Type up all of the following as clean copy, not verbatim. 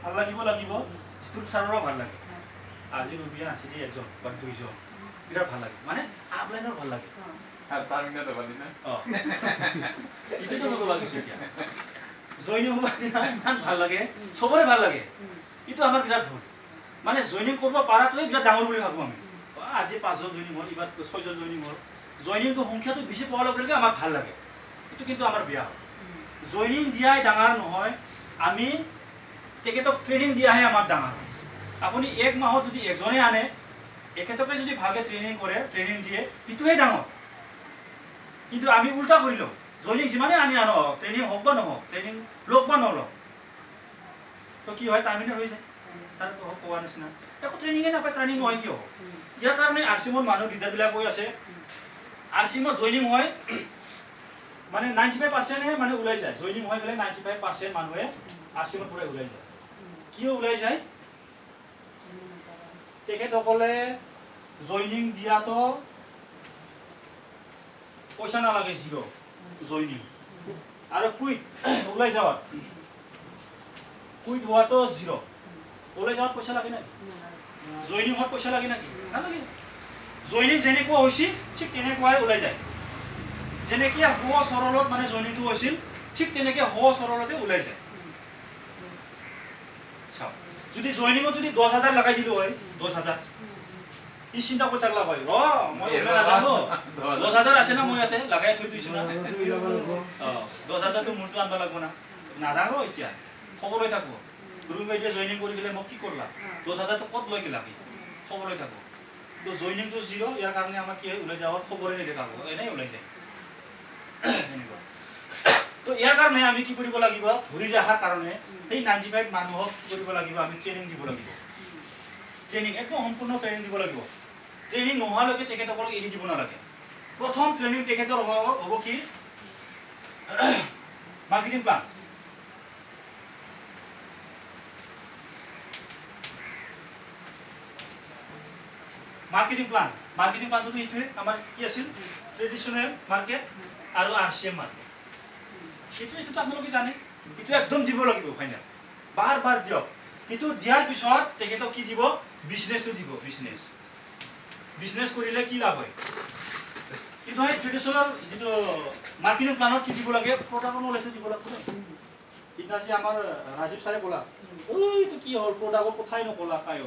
ভাল লাগিব যিটো ছাৰৰো ভাল লাগে আজি ৰবিয়া আছে দেই একজন বা দুইজন বিৰাট ভাল লাগে মানে আপলাইনৰ ভাল লাগে এইটোতো নক'ব লাগিছে এতিয়া জইনিং হোৱাৰ দিনা ইমান ভাল লাগে চবৰে ভাল লাগে এইটো আমাৰ বিৰাট ভুল মানে জইনিং কৰিব পৰাটোৱে বিৰাট ডাঙৰ বুলি ভাবোঁ আমি আজি 5জন জইনিং হ'ল এইবাৰ 6জন জইনিং হ'ল জইনিংটো সংখ্যাটো বেছি পোৱাৰ লগে লগে আমাৰ ভাল লাগে এইটো কিন্তু আমাৰ বেয়া হয় জইনিং দিয়াই ডাঙৰ নহয় আমি তেখেতক ট্ৰেইনিং দিয়াহে আমাৰ ডাঙৰ আপুনি 1 মাহত যদি একজনে আনে এখেতকে যদি ভালকৈ ট্ৰেইনিং দিয়ে সেইটোহে ডাঙৰ কিন্তু আমি উল্টা কৰি লওঁ জইনিং যিমানে আনো ট্ৰেইনিং হওক বা নহওক ট্ৰেইনিং লওক বা নলওক তো কি হয় টাৰ্মিনেট হৈ যায় তাৰ কোৱাৰ নিচিনা একো ট্ৰেইনিঙে নাপায় ট্ৰেইনিং নহয় কিয় ইয়াৰ কাৰণে আৰচিএমত মানুহ লিডাৰবিলাক কৈ আছে আৰচিএমত জইনিং হয় মানে 95% মানে ওলাই যায় জইনিং হৈ গ'লে 95% মানুহে আৰচিএমত পৰাই ওলাই যায় কিয় ওলাই যায় তেখেতসকলে জইনিং দিয়াতো পইচা নালাগে জিৰ' জইনিং আৰু কুইট ওলাই যাওয়াত কুইট হোৱাটো জিৰ' ওলাই যাওয়াত পইচা লাগে নাই জইনিং হোৱাত পইচা লাগে নাকি নালাগে জইনিং যেনেকুৱা হৈছিল ঠিক তেনেকুৱাই ওলাই যায় যেনেকৈ সহজ সৰলত মানে জইনিংটো হৈছিল ঠিক তেনেকৈ সহজ সৰলতে ওলাই যায় চাওক যদি জইনিঙত যদি 10,000 লগাই দিলোঁ হয় 10,000 ই চিন্তা কৰি থাকলা হয় মই ওলাই নাজানো 10,000 আছে না মই ইয়াতে লগাই থৈ দিছোঁ না 10,000টো মোৰটো আনব লাগব না নাজানো এতিয়া খবৰ লৈ থাকব গুৰু বাইদেৱে জইনিং কৰি পেলাই মোক কি কৰলা 10,000টো ক'ত লৈ গেলা খবৰ লৈ থাকব তো জইনিংটো জিৰ' ইয়াৰ কাৰণে আমাৰ কি হয় ওলাই যাওয়াৰ খবৰে নেদেখাব এনেই ওলাই যায় তো ইয়াৰ কাৰণে আমি কি কৰিব লাগিব ধৰি ৰখাৰ কাৰণে এই 95 মানুহক কি কৰিব লাগিব আমি ট্ৰেইনিং দিব লাগিব ট্ৰেইনিং একদম সম্পূৰ্ণ ট্ৰেইনিং দিব লাগিব ট্ৰেইনিং নোহোৱালৈকে তেখেতসকলক এৰি দিব নালাগে প্ৰথম ট্ৰেইনিং তেখেতৰ হ'ব কি মাৰ্কেটিং প্লান মাৰ্কেটিং প্লানটো এইটোৱে আমাৰ কি আছিল ট্ৰেডিশ্যনেল মাৰ্কেট আৰু আৰচিএম মাৰ্কেট এইটোতো আপোনালোকে জানে এইটো একদম দিব লাগিব ফাইনেল বাৰ দিয়ক কিন্তু দিয়াৰ পিছত তেখেতক কি দিব বিজনেছটো দিব বিজনেছ কৰিলে কি লাভ হয় কিন্তু সেই ট্ৰেডিশ্যনেল যিটো মাৰ্কেটিং প্লানত কি দিব লাগে প্ৰডাক্ট নলেজ দিব লাগিব ইংৰাজী আমাৰ ৰাজীৱ ছাৰে ক'লা এইটো কি হ'ল প্ৰডাক্টৰ কথাই নক'লা কাই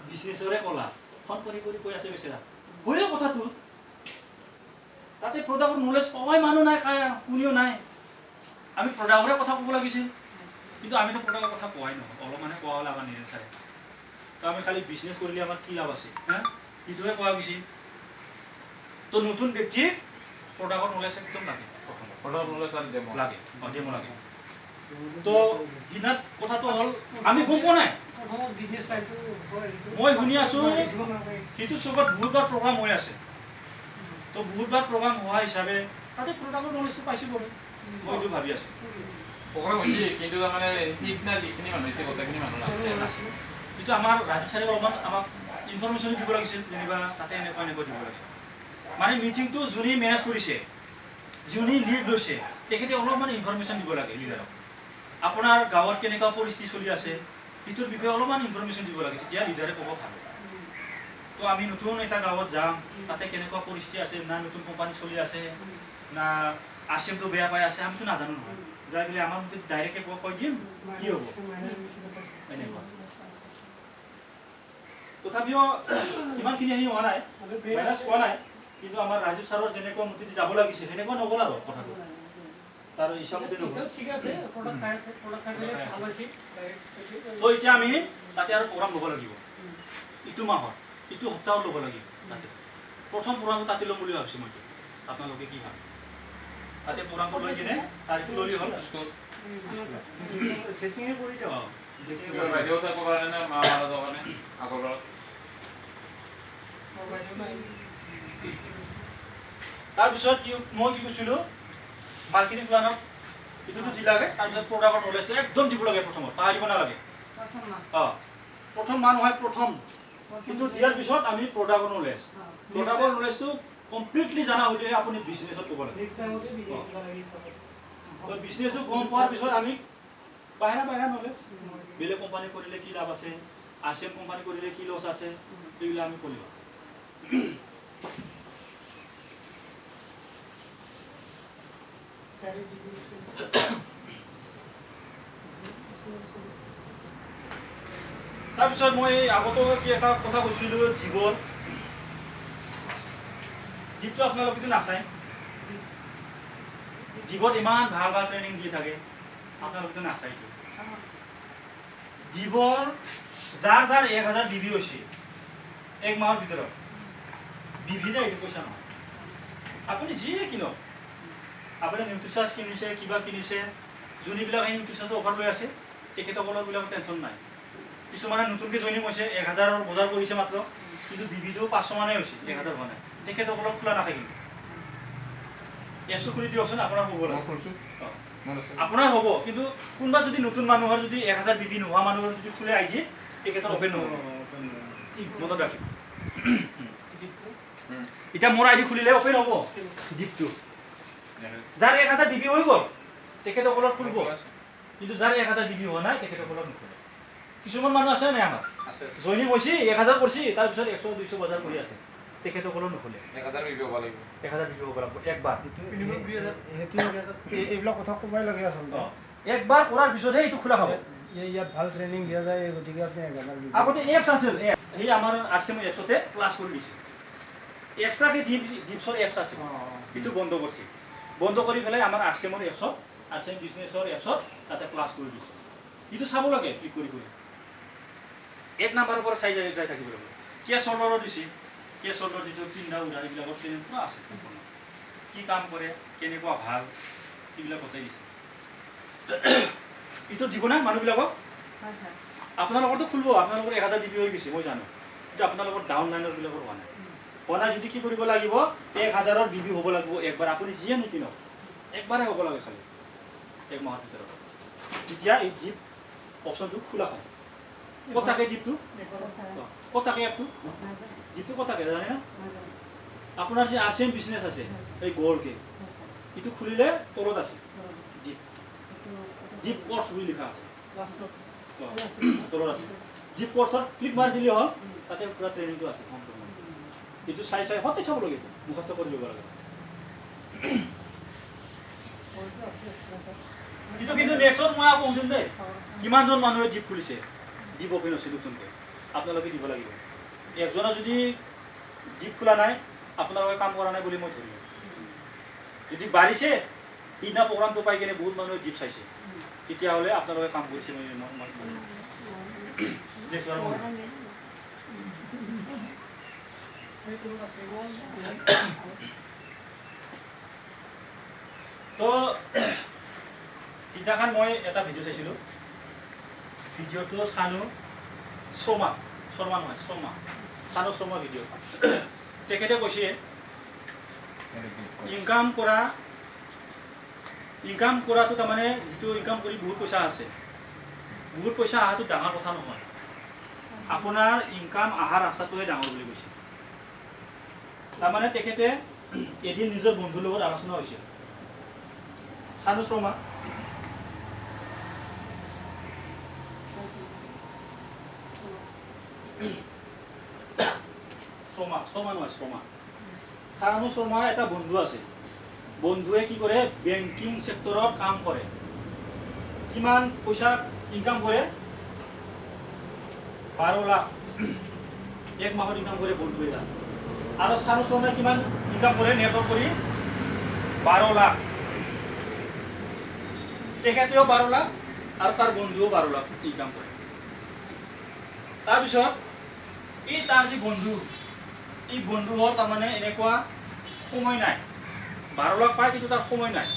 বিজনেছৰে ক'লা ফোন কৰি কৈ আছে বেচেৰা হয়ে কথাটো তাতে প্ৰডাক্টৰ নলেজ পোৱাই মানুহ নাই কোনেও নাই আমি প্ৰডাক্টৰে কথা ক'ব লাগিছিল কিন্তু আমিতো প্ৰডাক্টৰ কথা কোৱাই নহয় অলপমানে কোৱা হ'লে আমাৰ নিৰচাৰে তো আমি খালি বিজনেছ কৰিলে আমাৰ কি লাভ আছে সেইটোহে কোৱা গৈছিল তো নতুন ব্যক্তিক প্ৰডাক্টৰ নলেজ একদম লাগে লাগে ডেমো লাগে তো দিনত কথাটো হ'ল আমি গম পোৱা নাই মই শুনি আছো সেইটো চবত বহুতবাৰ প্ৰগ্ৰাম হৈ আছে তো বহুতবাৰ প্ৰগ্ৰাম হোৱা হিচাপে তাতে প্ৰডাক্টৰ নলেজটো পাইছোঁ বাৰু মই এইটো ভাবি আছোঁ প্ৰগ্ৰাম হৈছে কিন্তু তাৰমানে যিখিনি মানুহ হৈছে গোটেইখিনি মানুহ নাছিল যিটো আমাৰ ৰাজীৱ ছাৰে অলপমান আমাক ইনফৰমেশ্যন দিব লাগিছিল যেনিবা তাতে এনেকুৱা দিব লাগে মানে মিটিংটো যোনে মেনেজ কৰিছে যোনে লিড লৈছে তেখেতে অলপমান ইনফৰমেশ্যন দিব লাগে লিডাৰক আপোনাৰ গাঁৱত কেনেকুৱা পৰিস্থিতি চলি আছে সেইটোৰ বিষয়ে অলপমান ইনফৰমেশ্যন দিব লাগে তেতিয়া লিডাৰে ক'ব ভাল তো আমি নতুন এটা গাঁৱত যাম তাতে কেনেকুৱা পৰিস্থিতি আছে না নতুন কোম্পানী চলি আছে না আৰচিএমটো বেয়া পাই আছে আমিতো নাজানো নহয় যাই পেলাই আমাৰ মতে ডাইৰেক্টকৈ কৈ দিম কি হ'ব এনেকুৱা তথাপিও ইমানখিনি হোৱা নাই মেনেজ হোৱা নাই কিন্তু আমাৰ ৰাজীৱ ছাৰৰ যেনেকুৱা মতেদি যাব লাগিছিল সেনেকুৱা নগ'ল আৰু কথাটো তাৰ ইচ্ছামতে নগ'ল তো এতিয়া আমি তাতে আৰু প্ৰগ্ৰাম ল'ব লাগিব ইটো মাহত ইটো সপ্তাহত ল'ব লাগিব তাতে প্ৰথম প্ৰগ্ৰামটো তাতে ল'ম বুলি ভাবিছোঁ মই আপোনালোকে কি ভাবে তাতে প্ৰগ্ৰামটো লৈ কিনে তাৰিখটো লৈ হ'ল ছেটিঙে কৰি দিয়ক বাইদেউ থাকিব কাৰণে মা কাৰণে আগৰ তাৰপিছত মই কি কৈছিলোঁ মাৰ্কেটিং প্লানত এইটোতো দিলাগে তাৰপিছত প্ৰডাক্টৰ নলেজ একদম দিব লাগে প্ৰথমত পাহৰিব নালাগে প্ৰথম মান হয় প্ৰথম কিন্তু দিয়াৰ পিছত আমি প্ৰডাক্টৰ নলেজটো কমপ্লিটলি জানা হ'লেহে আপুনি বিজনেছত ক'ব লাগে বিজনেছো গম পোৱাৰ পিছত আমি বাহিৰা নলেজ বেলেগ কোম্পানী কৰিলে কি লাভ আছে আৰচিএম কোম্পানী কৰিলে কি লছ আছে এইবিলাক আমি কৰিম তাৰপিছত মই আগতো কি এটা কথা কৈছিলোঁ জীৱটো আপোনালোকেতো নাচায় জীৱত ইমান ভাল ভাল ট্ৰেইনিং দি থাকে আপোনালোকেতো নাচায় জীৱৰ যাৰ 1000 বিবি হৈছে এক মাহৰ ভিতৰত বিবিতে এইটো পইচা নহয় আপুনি যিয়ে কিনক আপুনি নিউট্ৰিচাৰ্জ কিনিছে কিবা কিনিছে যোনবিলাক সেই নিউট্ৰিচাৰ্জৰ অফাৰ লৈ আছে তেখেতসকলৰ বিলাক টেনশ্যন নাই কিছুমানে নতুনকৈ জইনিং হৈছে 1000ৰ বজাৰ কৰিছে মাত্ৰ কিন্তু বিবিটো 500 মানে হৈছে 1000 হোৱা নাই তেখেতসকলক খোলা নাথাকে কিন্তু এপছটো খুলি দিয়কচোন আপোনাৰ হ'ব লাগে আপোনাৰ হ'ব কিন্তু কোনোবা যদি নতুন মানুহৰ যদি 1000 বিবি নোহোৱা মানুহৰ যদি খোলে আইডি তেখেতৰ অপেন নহ'ব মনত ৰাখিব এতিয়া মোৰ আইডি খুলিলে অপেন হ'ব জীপটো যাৰ 1000 বিবি হৈ গ'ল তেখেতসকলৰ খুলিব কিন্তু যাৰ 1000 বিবি হোৱা নাই তেখেতসকলৰ নোখোলে কিছুমান মানুহ আছে নাই আমাৰ জইনিং হৈছে 1000 কৰিছে তাৰপিছত 100 200 বজাৰ কৰি আছে তেখেতসকলৰ নোখোলে 1000 বিবি হ'ব লাগিব 1000 বিবি হ'ব লাগিব একবাৰ এইবিলাক কথা ক'বই লাগে আচলতে একবাৰ কৰাৰ পিছতহে এইটো খোলা হ'ব ইয়াত ভাল ট্ৰেইনিং দিয়া যায় গতিকে আপুনি আগতে এপছ আছিল সেই আমাৰ আৰচিএম এপছতে ক্লাছ কৰি দিছে এক্সট্ৰাকে ডিপছৰ এপছ আছিল সেইটো বন্ধ কৰিছে বন্ধ কৰি পেলাই আমাৰ আৰচিএমৰ এপছত আৰচিএম বিজনেছৰ এপছত তাতে ক্লাছ কৰি দিছে এইটো চাব লাগে ক্লিক কৰি এক নাম্বাৰৰ পৰা চাই যাই থাকিব লাগে কেছ অৰ্ডাৰো দিছে কেছ অৰ্ডাৰ যিটো পিন্ধা উৰা এইবিলাকৰ ট্ৰেইনিং পুৰা আছে কি কাম কৰে কেনেকুৱা ভাল এইবিলাক বতাই দিছে এইটো দিব নাই মানুহবিলাকক আপোনালোকৰতো খুলিব আপোনালোকৰ 1000 বিবি হৈ গৈছে মই জানো কিন্তু আপোনালোকৰ ডাউন লাইনৰ বিলাকৰ হোৱা নাই যদি কি কৰিব লাগিব 1000ৰ বিবি হ'ব লাগিব একবাৰ আপুনি যিয়ে নিকিনক একবাৰে হ'ব লাগে খালি এক মাহৰ ভিতৰত তেতিয়া এই জিপ অপশ্যনটো খোলা হয় ক'ত থাকে জিপটো ক'ত থাকে এপটো জিপটো ক'ত থাকে জানে না আপোনাৰ যে আৰচিএম বিজনেছ আছে এই গ'লকে এইটো খুলিলে তলত আছে জিপ জিপ কোৰ্স বুলি লিখা আছে তলত আছে জিপ কোৰ্সত ক্লিক মাৰি দিলে হ'ল তাতে পুৰা ট্ৰেইনিংটো আছে এইটো চাই সদায় চাব লাগে মুখস্থ কৰি ল'ব লাগে যিটো কিন্তু নেক্সট মই আকৌ সুধিম দেই কিমানজন মানুহে জিপ খুলিছে জিপ অপেন হৈছে নতুনকৈ আপোনালোকে দিব লাগিব একজনৰ যদি জিপ খোলা নাই আপোনালোকে কাম কৰা নাই বুলি মই ধৰিম যদি বাঢ়িছে সিদিনা প্ৰগ্ৰামটো পাই কিনে বহুত মানুহে জিপ চাইছে তেতিয়াহ'লে আপোনালোকে কাম কৰিছে নেক্সট বাৰ তো সিদিনাখন মই এটা ভিডিঅ' চাইছিলোঁ ভিডিঅ'টো চানু শৰ্মা ভিডিঅ' তেখেতে কৈছে ইনকাম কৰাটো তাৰমানে যিটো ইনকাম কৰি বহুত পইচা আছে বহুত পইচা অহাটো ডাঙৰ কথা নহয় আপোনাৰ ইনকাম অহাৰ ৰাস্তাটোহে ডাঙৰ বুলি কৈছে তাৰমানে তেখেতে এদিন নিজৰ বন্ধুৰ লগত আলোচনা হৈছিল চানু শৰ্মা চানু শৰ্মাৰ এটা বন্ধু আছে বন্ধুৱে কি কৰে বেংকিং সেক্টৰত কাম কৰে কিমান পইচা ইনকাম কৰে 12 লাখ এক মাহত ইনকাম কৰে বন্ধুৱে আৰু চানু শৰ্মাই কিমান ইনকাম কৰে নেটৱৰ্ক কৰি 12 লাখ তেখেতেও 12 লাখ আৰু তাৰ বন্ধুও 12 লাখ ইনকাম কৰে তাৰপিছত এই তাৰ যি বন্ধু এই বন্ধুৰ তাৰমানে এনেকুৱা সময় নাই 12 লাখ পায় কিন্তু তাৰ সময় নাই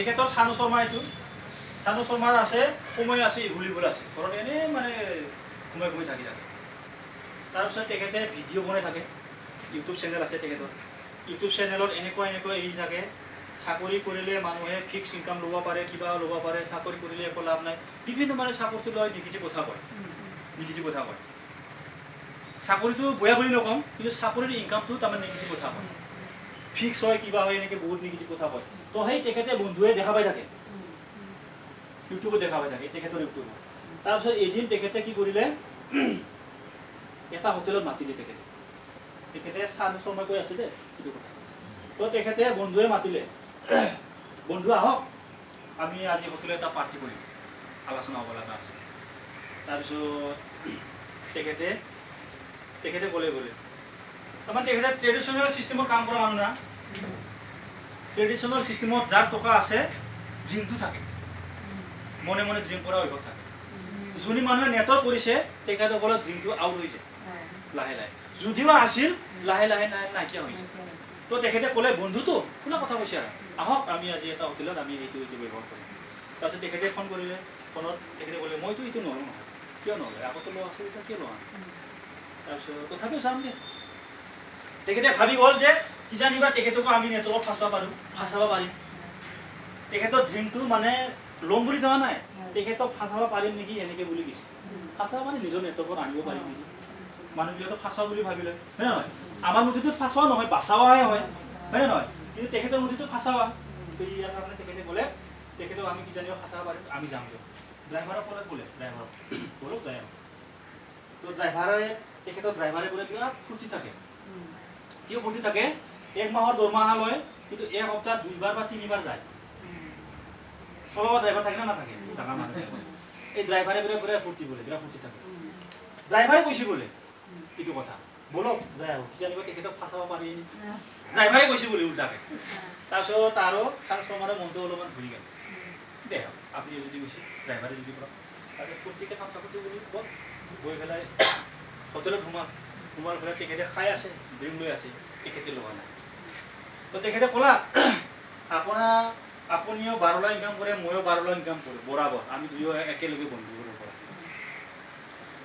এখেতৰ চানু শৰ্মাৰ আছে সময় আছে ইভুলিবল আছে ঘৰত এনেই মানে ঘুমাই থাকি থাকে তাৰপিছত তেখেতে ভিডিঅ' বনাই থাকে ইউটিউব চেনেল আছে তেখেতৰ ইউটিউব চেনেলত এনেকুৱা এৰি থাকে চাকৰি কৰিলে মানুহে ফিক্স ইনকাম ল'ব পাৰে কিবা ল'ব পাৰে চাকৰি কৰিলে একো লাভ নাই বিভিন্ন মানে চাকৰিটো লৈ নিগেটিভ কথা কয় চাকৰিটো বেয়া বুলি নকওঁ কিন্তু চাকৰিৰ ইনকামটো তাৰমানে নিগেটিভ কথা কয় ফিক্স হয় কিবা হয় এনেকৈ বহুত নিগেটিভ কথা কয় তো সেই তেখেতে বন্ধুৱে দেখা পাই থাকে ইউটিউবত দেখা পাই থাকে তেখেতৰ ইউটিউবত তাৰপিছত এদিন তেখেতে কি কৰিলে এটা হোটেলত মাতিলে তেখেতে চাহ শৰ্মা কৈ আছে দে এইটো কথা তো তেখেতে বন্ধুৱে মাতিলে বন্ধু আহক আমি আজি হোটেলত এটা পাৰ্টি কৰিম আলোচনা হ'ব লগা আছে তাৰপিছত তেখেতে ক'লে তাৰমানে তেখেতে ট্ৰেডিশ্যনেল ছিষ্টেমত কাম কৰা মানুহ না ট্ৰেডিশ্যনেল ছিষ্টেমত যাৰ টকা আছে ড্ৰিমটো থাকে মনে মনে ড্ৰিম কৰা অভ্যাস থাকে যোনী মানুহে নেটত কৰিছে তেখেতসকলৰ ড্ৰিমটো আউট হৈ যায় লাহে লাহে যদিও আছিল লাহে লাহে নাইকিয়া হৈছে তো তেখেতে ক'লে বন্ধুটো শুনা কথা কৈছে আৰু আহক আমি আজি এটা হোটেলত আমি এইটো ব্যৱহাৰ কৰিম তাৰপিছত তেখেতে ফোন কৰিলে ফোনত তেখেতে ক'লে মইতো এইটো নোৱাৰোঁ নহয় কিয় নলয় আগতে লোৱা আছে এতিয়া কিয় লোৱা তাৰপিছত তথাপিও চাম দে তেখেতে ভাবি গ'ল যে কিজানিবা তেখেতকো আমি নেটৱৰ্কত ফাঁচাব পাৰিম তেখেতৰ ড্ৰিমটো মানে ল'ম বুলি যোৱা নাই তেখেতক ফাঁচাব পাৰিম নেকি এনেকৈ বুলি কৈছে ফাঁচাব মানে নিজৰ নেটৱৰ্কত আনিব পাৰিম নেকি মানুহবিলাকক ফাঁচাও বুলি ভাবিলে হয় নহয় আমাৰ মুঠিটোত ফাঁচোৱা নহয় বাচাৱাহে হয় হয়নে নহয় কিন্তু তেখেতৰ মুঠিটো ফাঁচাৱা কিন্তু ইয়াৰ কাৰণে তেখেতে ক'লে তেখেতক আমি কিজানিবা ফাঁচাব পাৰিম আমি যাম দিয়ক ড্ৰাইভাৰক ক'লে ড্ৰাইভাৰক ব'লক যাই আহোঁ তো ড্ৰাইভাৰে বোলে বিৰাট ফূৰ্তি থাকে কিয় ফূৰ্তি থাকে 1 মাহৰ দৰমহা লয় কিন্তু 1 সপ্তাহ 2 বাৰ বা 3 বাৰ যায় চলাব ড্ৰাইভাৰ থাকে না নাথাকে ডাঙৰ মানুহ এই ড্ৰাইভাৰে বোলে ফূৰ্তি বোলে বিৰাট ফূৰ্তি থাকে ড্ৰাইভাৰে কৈছে বোলে এইটো কথা ব'লক যাই আহোঁ কিজানিবা তেখেতক ফাঁচাব পাৰি ড্ৰাইভাৰে কৈছে বোলে উল্টাকে তাৰপিছত আৰু ট্ৰান্সফৰ্মাৰৰ মনটো অলপমান ঘূৰি গ'ল দে আপুনি যদি কৈছে ড্ৰাইভাৰে যদি কৰক তাৰপিছত ফূৰ্তিকে কাম চাকৰি বুলি কওক গৈ পেলাই হোটেলত সোমাল পেলাই তেখেতে খাই আছে ড্ৰিম লৈ আছে তেখেতে লোৱা নাই তো তেখেতে ক'লা আপুনিও 12 লাখ ইনকাম কৰে ময়ো 12 লাখ ইনকাম কৰোঁ বৰাবৰ আমি দুয়ো একেলগে বন্ধু কৰিব পৰা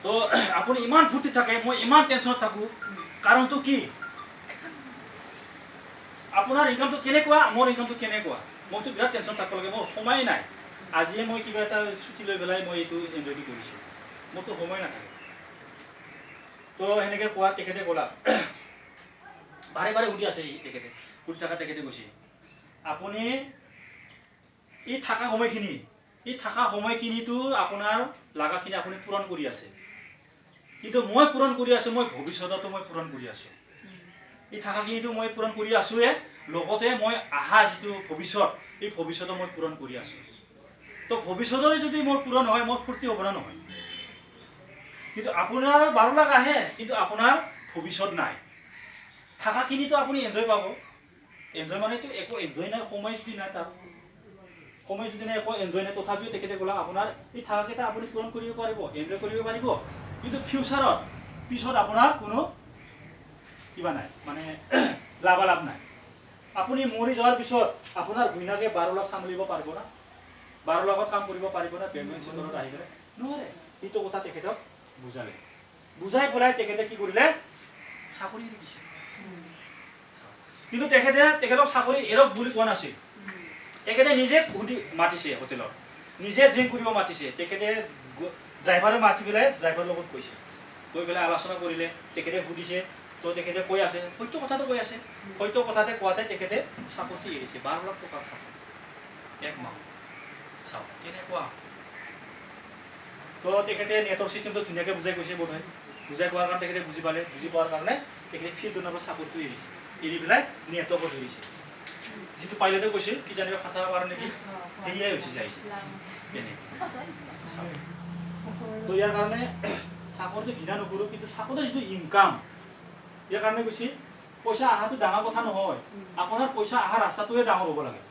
তো আপুনি ইমান ফূৰ্তি থাকে মই ইমান টেনশ্যনত থাকোঁ কাৰণটো কি আপোনাৰ ইনকামটো কেনেকুৱা মোৰ ইনকামটো কেনেকুৱা মইতো বিৰাট টেনশ্যন থাকিব লাগে মোৰ সময় নাই আজিয়ে মই কিবা এটা ছুটি লৈ পেলাই মই এইটো এনজয় কৰিছোঁ মোৰতো সময় নাথাকে তো সেনেকৈ কোৱা তেখেতে ক'লা বাৰে সুধি আছে তেখেতে সুধি থকা তেখেতে কৈছে আপুনি এই থকা সময়খিনিতো আপোনাৰ লগাখিনি আপুনি পূৰণ কৰি আছে কিন্তু মই পূৰণ কৰি আছোঁ মই ভৱিষ্যততো মই পূৰণ কৰি আছোঁ এই থাকাখিনিতো মই পূৰণ কৰি আছোঁৱে লগতে মই আহা যিটো ভৱিষ্যত এই ভৱিষ্যতো মই পূৰণ কৰি আছোঁ তো ভৱিষ্যতৰে যদি মোৰ পূৰণ হয় মোৰ ফূৰ্তি হ'ব না নহয় কিন্তু আপোনাৰ 12 লাখ আহে কিন্তু আপোনাৰ ভৱিষ্যত নাই থাকাখিনিতো আপুনি এনজয় পাব এনজয় মানেতো একো এনজয় নাই সময় যদি নাই তাৰ সময় যদি নাই একো এনজয় নাই তথাপিও তেখেতে ক'লা আপোনাৰ এই থাকাকেইটা আপুনি পূৰণ কৰিব পাৰিব এনজয় কৰিব পাৰিব কিন্তু ফিউচাৰত পিছত আপোনাৰ কোনো কিবা নাই মানে লাভালাভ নাই আপুনি মৰি যোৱাৰ পিছত আপোনাৰ ঘৈণীয়েকে 12 লাখ চম্ভালিব পাৰিব না 12 লাখত কাম কৰিব পাৰিব না পেমেণ্ট চেণ্টাৰত আহি পেলাই নোৱাৰে এইটো কথা তেখেতক বুজাই পেলাই তেখেতে কি কৰিলে চাকৰি এৰি দিছে কিন্তু তেখেতক চাকৰি এৰক বুলি কোৱা নাছিল তেখেতে নিজে সুধি মাতিছে হোটেলত নিজে ড্ৰিংক কৰিব মাতিছে তেখেতে ড্ৰাইভাৰে মাতি পেলাই ড্ৰাইভাৰৰ লগত কৈছে কৈ পেলাই আলোচনা কৰিলে তেখেতে সুধিছে তো তেখেতে কৈ আছে সত্য কথাটো কৈ আছে সত্য কথাতে কোৱাতে তেখেতে চাকৰিটো এৰিছে 12 লাখ টকাৰ চাকৰি 1 মাহ চাওক কেনেকুৱা তো তেখেতে নেটৱৰ্ক চিষ্টেমটো ধুনীয়াকৈ বুজাই কৈছে বোধহয় বুজাই কোৱাৰ কাৰণে তেখেতে বুজি পোৱাৰ কাৰণে তেখেতে ফিল্ডৰ চাকৰিটো এৰিছে এৰি পেলাই নেটৱৰ্কত ধৰিছে যিটো পাইলটে কৈছিল কি জানিব ফাঁচাব পাৰোঁ নেকি সেয়াই হৈছে যাইছে তো ইয়াৰ কাৰণে চাকৰিটো ঘৃণা নকৰোঁ কিন্তু চাকৰিৰ যিটো ইনকাম ইয়াৰ কাৰণে কৈছে পইচা অহাটো ডাঙৰ কথা নহয় আপোনাৰ পইচা অহা ৰাস্তাটোৱে ডাঙৰ হ'ব লাগে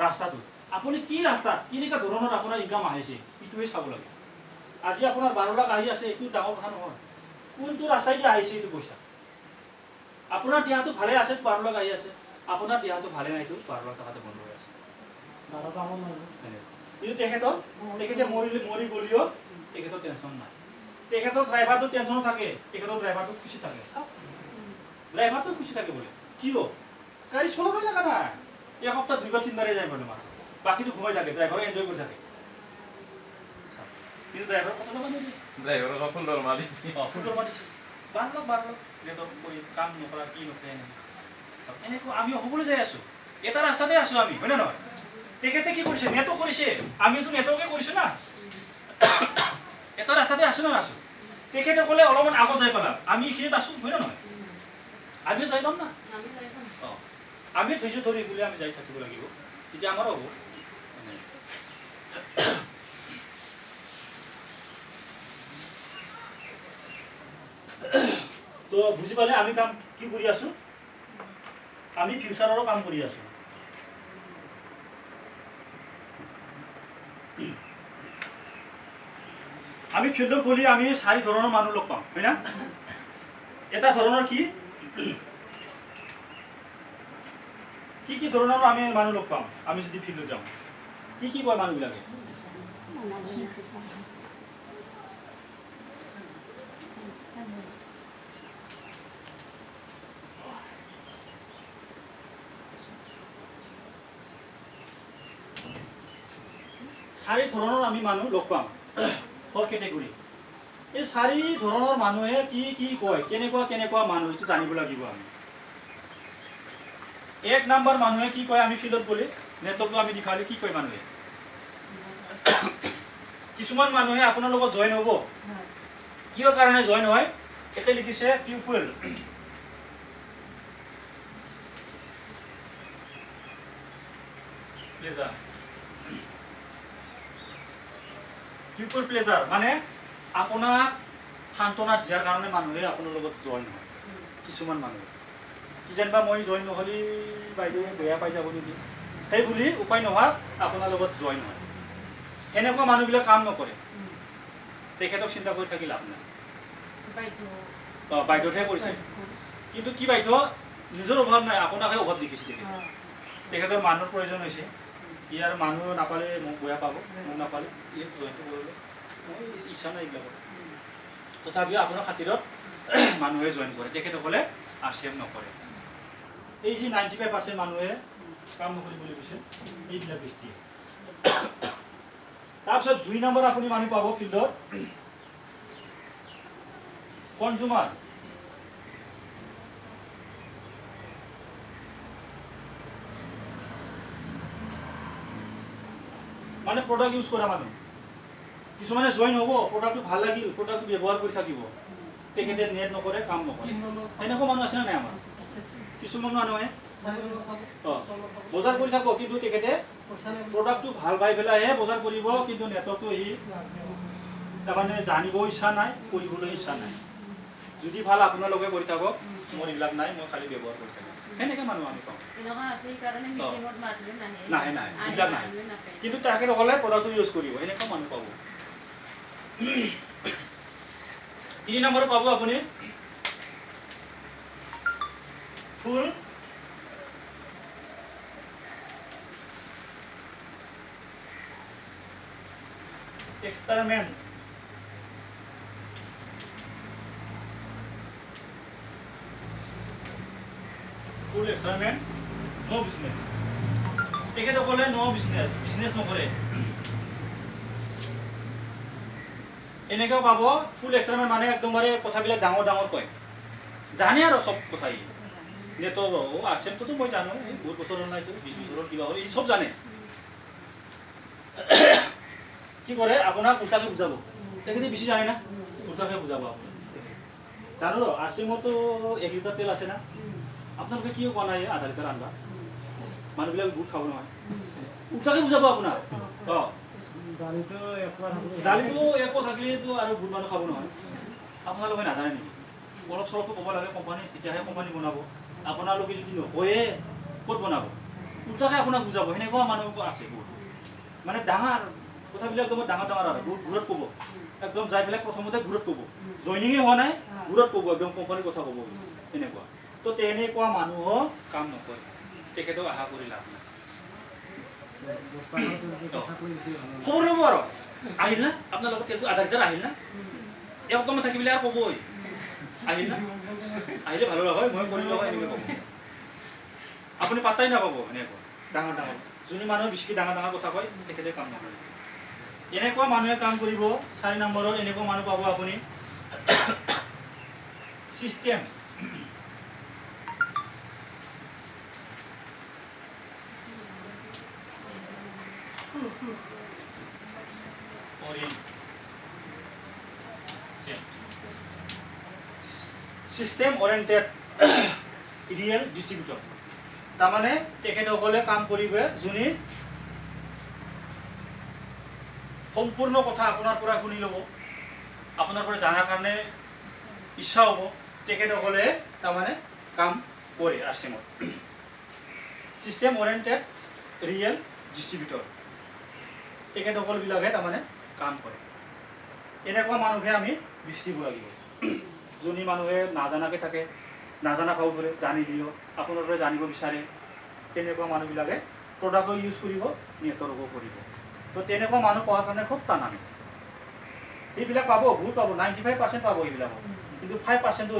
ৰাস্তাটো আপুনি কি ৰাস্তাত কেনেকুৱা ধৰণৰ আপোনাৰ ইনকাম আহিছে এইটোৱে চাব লাগে আজি আপোনাৰ 12 লাখ আহি আছে এইটো ডাঙৰ কথা নহয় কোনটো ৰাস্তাইদি আহিছে এইটো পইচা আপোনাৰ দেহাটো ভালে আছে 12 লাখ আহি আছে আপোনাৰ দেহাটো ভালে নাইতো 12 লাখ টকাটো বন্ধ হৈ আছে কিন্তু তেখেতে মৰি গ'লেও তেখেতৰ টেনশ্যন নাই তেখেতৰ ড্ৰাইভাৰটো টেনশ্যন থাকে তেখেতৰ ড্ৰাইভাৰটো খুচি থাকে ড্ৰাইভাৰটো খুচি থাকে বোলে কিয় গাড়ী চলাবই লগা নাই এসপ্তাহ 2 বাৰ 3 বাৰে যায় মানে মাছ বাকীটো ঘুমাই থাকে ড্ৰাইভাৰে এনজয় কৰি থাকে কিন্তু ড্ৰাইভাৰ কথা নামানে ড্ৰাইভাৰৰ ফোন দৰমহা দিছে ফুটৰ মাৰিছে 12 লাখ নেটৱৰ্ক কৰি কাম নকৰা কি নকৰে এনেকুৱা আমি হ'বলৈ যাই আছোঁ এটা ৰাস্তাতে আছোঁ আমি হয় নে নহয় তেখেতে কি কৰিছে নেটৱৰ্ক কৰিছে আমিতো নেটৱৰ্কে কৰিছোঁ না এটা ৰাস্তাতে আছোঁ না নাছোঁ তেখেতে ক'লে অলপমান আগত যাই পালাম আমি এইখিনিত আছোঁ হয় না নহয় আমিও যাই পাম না অঁ আমি ধৈৰ্য ধৰি বুলি আমি যাই থাকিব লাগিব তেতিয়া আমাৰো হ'ব তো বুজি পালে আমি কাম কি কৰি আছোঁ আমি ফিউচাৰৰো কাম কৰি আছোঁ আমি ফিল্ডত গ'লে আমি 4 ধৰণৰ মানুহ লগ পাম হয় না এটা ধৰণৰ কি ধৰণৰ আমি মানুহ লগ পাম আমি যদি ফিল্ডত যাওঁ কি কয় মানুহবিলাকে চাৰি ধৰণৰ আমি মানুহ লগ পাম ফৰ কেটেগৰী এই 4 ধৰণৰ মানুহে কি কয় কেনেকুৱা মানুহ এইটো জানিব লাগিব আমি 1 নম্বৰ মানুহে কি কয় আমি ফিল্ডত গ'লে নেটৱৰ্কটো আমি দেখালে কি কয় মানুহে কিছুমান মানুহে আপোনাৰ লগত জইন হ'ব কিহৰ কাৰণে জইন হয় এতে লিখিছে পিপল প্লেজাৰ পিপল প্লেজাৰ মানে আপোনাক সান্তনা দিয়াৰ কাৰণে মানুহে আপোনাৰ লগত জইন হয় কিছুমান মানুহে কি যেনিবা মই জইন নহ'লে বাইদেৱে বেয়া পাই যাব নেকি সেই বুলি উপায় নোহোৱা আপোনাৰ লগত জইন হয় এনেকুৱা মানুহবিলাক কাম নকৰে তেখেতক চিন্তা কৰি থাকি লাভ নাই অঁ বাইদেউহে কৰিছে কিন্তু কি বাইদেউ নিজৰ অভাৱ নাই আপোনাকহে অভাৱ দেখিছে তেখেতৰ মানুহৰ প্ৰয়োজন হৈছে ইয়াৰ মানুহ নাপালে মোক বেয়া পাব মোক নাপালে ইয়াক জইনটো কৰিলে মই ইচ্ছা নাই এইবিলাকত তথাপিও আপোনাৰ খাতিৰত মানুহে জইন কৰে তেখেতসকলে RCM নকৰে এই যে 95% মানুহে কাম নকৰি বুলি কৈছে এইবিলাক ব্যক্তি তাৰপিছত 2 নম্বৰ আপুনি মানুহ পাব ফিল্ডত কনজুমাৰ মানে প্ৰডাক্ট ইউজ কৰা মানুহ কিছুমানে জইন হ'ব প্ৰডাক্টটো ভাল লাগিল প্ৰডাক্টটো ব্যৱহাৰ কৰি থাকিব তেখেতে নেট নকৰে কাম নকৰে এনেকুৱা মানুহ আছে নাই আমাৰ কিছুমান মানুহে বজাৰ কৰি থাকিব কিন্তু তেখেতে প্ৰডাক্টটো ভাল পাই পেলাইহে বজাৰ কৰিব কিন্তু নেটৱৰ্কটো সি তাৰমানে জানিব ইচ্ছা নাই কৰিবলৈ ইচ্ছা নাই যদি ভাল আপোনালোকে কৰি থাকক মোৰ এইবিলাক নাই মই খালি ব্যৱহাৰ কৰি থাকিম সেনেকৈ মানুহ আমি পাওঁ নাহে এইবিলাক নাই কিন্তু তেখেতসকলে প্ৰডাক্টটো ইউজ কৰিব এনেকুৱা মানুহ পাব 3 নম্বৰ পাব আপুনি ফুল এক্সপেৰিমেণ্ট ফুল এক্সপেৰিমেণ্ট নো বিজনেছ তেখেতসকলে নো বিজনেছ নকৰে এনেকেও পাব ফুল এক্সপেৰিমেণ্ট মানে একদমবাৰে কথাবিলাক ডাঙৰ কয় জানে আৰু চব কথাই নেটৰ RCMটোতো মই জানো বহুত বছৰ নাই 20 বছৰৰ কিবা হ'ল এই চব জানে কি কৰে আপোনাক উল্টাকে বুজাব তেখেতে বেছি জানে না উল্টাকে বুজাব আপুনি জানো RCMতো 1 লিটাৰ তেল আছে না আপোনালোকে কিয় কোৱা নাই আধা লিটাৰ আনবা মানুহবিলাক বহুত খাব নহয় উল্টাকে বুজাব আপোনাক অঁ দালিটো একো থাকিলেতো আৰু বহুত মানুহ খাব নহয় আপোনালোকে নাজানে নেকি অলপ চলপটো ক'ব লাগে কোম্পানী তেতিয়াহে কোম্পানী বনাব আপোনালোকে যদি নকয়ে ক'ত বনাব উল্টাকে আপোনাক বুজাব সেনেকুৱা মানুহ আছে বহুত মানে ডাঙৰ কথাবিলাক একদম ডাঙৰ আৰু বহুত ঘূৰত ক'ব একদম যাই পেলাই প্ৰথমতে ঘূৰত ক'ব জইনিঙে হোৱা নাই ঘূৰত ক'ব একদম কোম্পানীৰ কথা ক'ব এনেকুৱা তো তেনেকুৱা মানুহক কাম নকৰে তেখেতক আশা কৰি লাভ নাই খবৰ ল'ব আৰু আহিল না আপোনাৰ লগত তেলটো আধা লিটাৰ আহিল না একদম থাকি পেলাই আৰু ক'বই আহিল না আহিলে ভাল হয় মই কৰিলোঁ হয় এনেকৈ ক'ব আপুনি পাত্তাই নাপাব এনেকুৱা ডাঙৰ যোনে মানুহে বেছিকৈ ডাঙৰ কথা কয় তেখেতে কাম নকৰে এনেকুৱা মানুহে কাম কৰিব 4 নম্বৰৰ এনেকুৱা মানুহ পাব আপুনি system system oriented real distributor তাৰমানে তেখেতসকলে কাম কৰিব যোনে সম্পূৰ্ণ কথা আপোনাৰ পৰা শুনি ল'ব, আপোনাৰ পৰা জানাৰ কাৰণে ইচ্ছা হ'ব, তেখেতসকলে তাৰমানে কাম কৰে RCMত। চিষ্টেম অৰিয়েণ্টেড ৰিয়েল ডিষ্ট্ৰিবিউটৰ তেখেতসকলবিলাকে তাৰমানে কাম কৰে। এনেকুৱা মানুহে আমি বিচাৰিব লাগিব। যোনী মানুহে নাজানাকৈ থাকে, নাজানা ভাও কৰে, জানি দিও আপোনাৰ পৰা জানিব বিচাৰে, তেনেকুৱা মানুহবিলাকে প্ৰডাক্টও ইউজ কৰিব, নেটৱৰ্কো কৰিব। তো তেনেকুৱা মানুহ পোৱাৰ কাৰণে খুব টান আমি। এইবিলাক পাব, বহুত পাব, 95% পাব এইবিলাক, কিন্তু 5%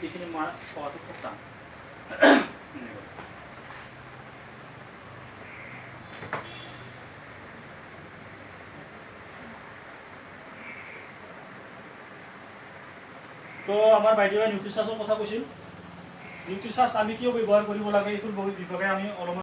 এইখিনি মাৰ পোৱাটো খুব টান। তো আমাৰ বাইদেৱে নিউট্ৰিচাৰ্জৰ কথা কৈছিল। নিউট্ৰিচাৰ্জ আমি কিয় ব্যৱহাৰ কৰিব লাগে এইটোৰ বিষয়ে আমি অলপমান